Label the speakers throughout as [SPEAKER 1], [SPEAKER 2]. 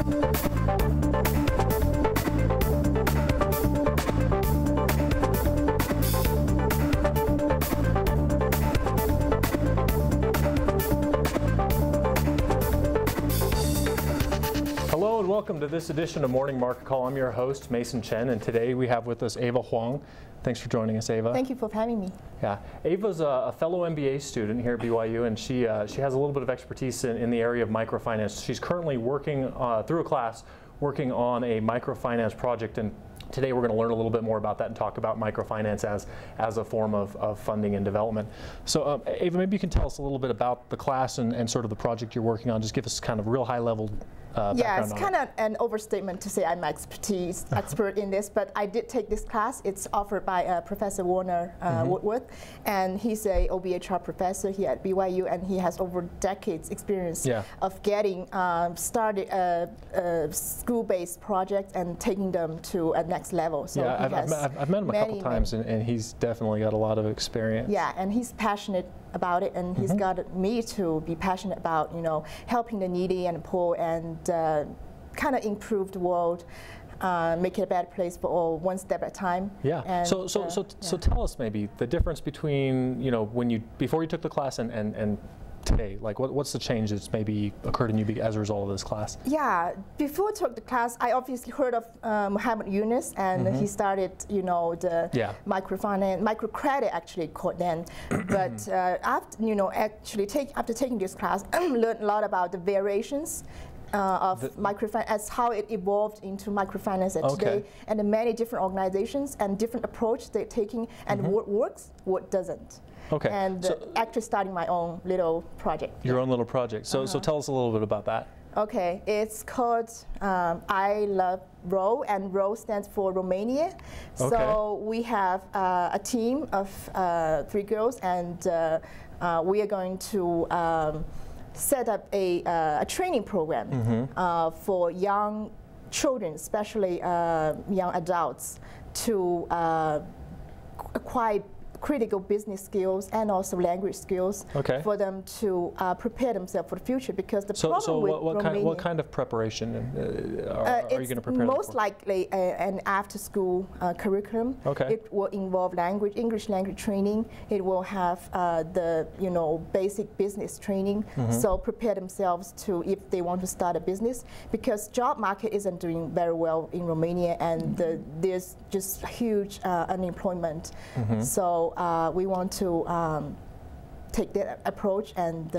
[SPEAKER 1] Hello and welcome to this edition of Morning Market Call. I'm your host, Mason Chen, and today we have with us Ava Huang. Thanks for joining us, Ava.
[SPEAKER 2] Thank you for having me.
[SPEAKER 1] Yeah, Ava's a fellow MBA student here at BYU, and she has a little bit of expertise in the area of microfinance. She's currently working through a class, working on a microfinance project, and today we're going to learn a little bit more about that and talk about microfinance as a form of funding and development. So Ava, maybe you can tell us a little bit about the class and sort of the project you're working on. Just give us kind of real high level
[SPEAKER 2] yeah, it's kind of an overstatement to say I'm expert in this, but I did take this class. It's offered by Professor Warner Woodworth, and he's a OBHR professor here at BYU, and he has over decades experience of getting started a school-based project and taking them to a next level. So
[SPEAKER 1] yeah, I've met him a couple times, and he's definitely got a lot of experience.
[SPEAKER 2] Yeah, and he's passionate about it, and he's got me to be passionate about, you know, helping the needy and the poor and kind of improve the world, make it a better place for all, one step at a time.
[SPEAKER 1] Yeah. And, so tell us maybe the difference between, you know, before you took the class and today, like what's the change that's maybe occurred in you as a result of this class? Yeah,
[SPEAKER 2] before I took the class, I obviously heard of Muhammad Yunus, and he started, you know, the microfinance, microcredit actually called then. But after, you know, after taking this class, I learned a lot about the variations of microfinance, as how it evolved into microfinance today, and the many different organizations and different approach they're taking, and what works, what doesn't.
[SPEAKER 1] Okay.
[SPEAKER 2] And actually starting my own little project.
[SPEAKER 1] Your own little project. So tell us a little bit about that.
[SPEAKER 2] Okay, it's called I Love RO, and RO stands for Romania. Okay. So we have a team of 3 girls, and we are going to set up a training program for young children, especially young adults, to acquire critical business skills and also language skills for them to prepare themselves for the future, because the problem with Romania,
[SPEAKER 1] what kind of preparation are you going to prepare them for?
[SPEAKER 2] Most likely an after-school curriculum. It will involve English language training. It will have the basic business training. So prepare themselves to, if they want to start a business, because job market isn't doing very well in Romania, and there's just huge unemployment. So we want to take that approach and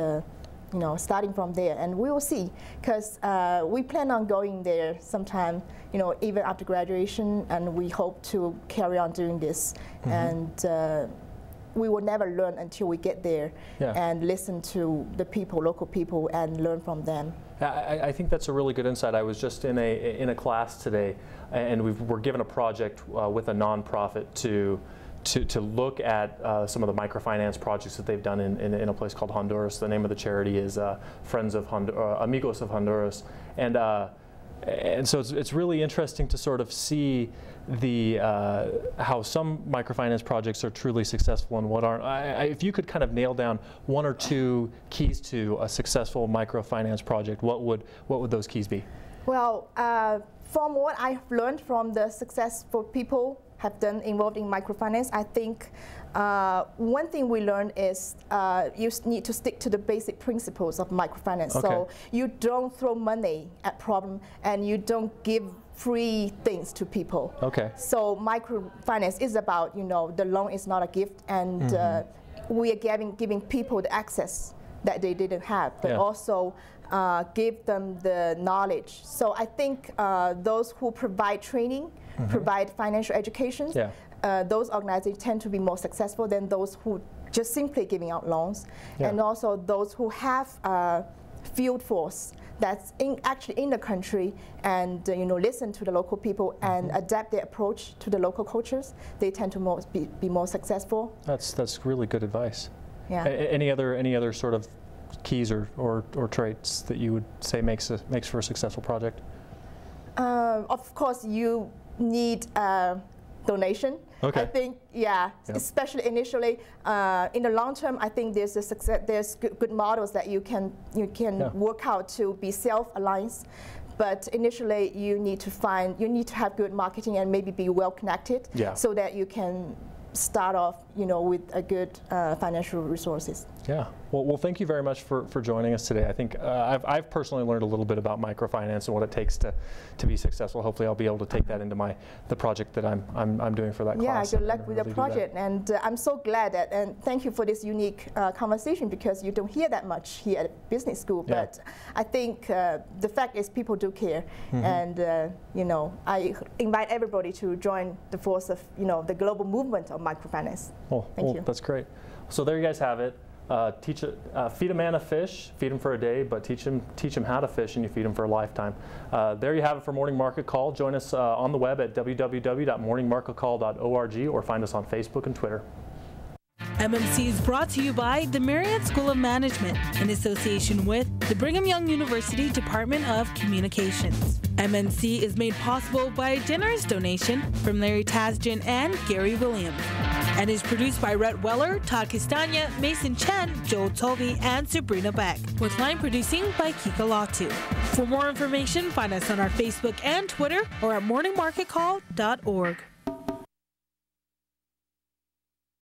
[SPEAKER 2] starting from there, and we will see, because we plan on going there sometime, even after graduation, and we hope to carry on doing this. And we will never learn until we get there and listen to the people, local people, and learn from them.
[SPEAKER 1] I think that's a really good insight. I was just in a class today, and we're given a project with a nonprofit to look at some of the microfinance projects that they've done in a place called Honduras. The name of the charity is Friends of Amigos of Honduras, and so it's really interesting to sort of see how some microfinance projects are truly successful and what aren't. If you could kind of nail down 1 or 2 keys to a successful microfinance project, what would those keys be? Well,
[SPEAKER 2] from what I've learned from the successful people have done involved in microfinance, I think one thing we learned is you need to stick to the basic principles of microfinance. So you don't throw money at problem, and you don't give free things to people. So microfinance is about, the loan is not a gift, and we are giving people the access that they didn't have, but also give them the knowledge. So I think those who provide training, provide financial education, those organizations tend to be more successful than those who just simply giving out loans. And also those who have field force that's actually in the country, and listen to the local people and adapt their approach to the local cultures, they tend to be more successful.
[SPEAKER 1] That's really good advice.
[SPEAKER 2] Yeah.
[SPEAKER 1] Any other sort of keys or traits that you would say makes for a successful project?
[SPEAKER 2] Of course, you need donation. I think, especially initially. In the long term, I think there's good models that you can work out to be self-aligned. but initially you need to have good marketing and maybe be well connected, so that you can start off, with a good financial resources.
[SPEAKER 1] Yeah. Well, thank you very much for joining us today. I think I've personally learned a little bit about microfinance and what it takes to be successful. Hopefully, I'll be able to take that into the project that I'm doing for that class.
[SPEAKER 2] Yeah, good luck with the project, and I'm so glad and thank you for this unique conversation, because you don't hear that much here at business school.
[SPEAKER 1] Yeah.
[SPEAKER 2] But I think the fact is people do care, and I invite everybody to join the force of the global movement of microfinance. Thank you.
[SPEAKER 1] That's great. So there you guys have it. Feed a man a fish, feed him for a day, but teach him how to fish, and you feed him for a lifetime. There you have it for Morning Market Call. Join us on the web at www.morningmarketcall.org or find us on Facebook and Twitter.
[SPEAKER 3] MMC is brought to you by the Marriott School of Management in association with the Brigham Young University Department of Communications. MMC is made possible by a generous donation from Larry Tasjan and Gary Williams, and is produced by Rhett Weller, Todd Castagna, Mason Chen, Joel Tovey, and Sabrina Beck, with line producing by Kika Latu. For more information, find us on our Facebook and Twitter or at morningmarketcall.org.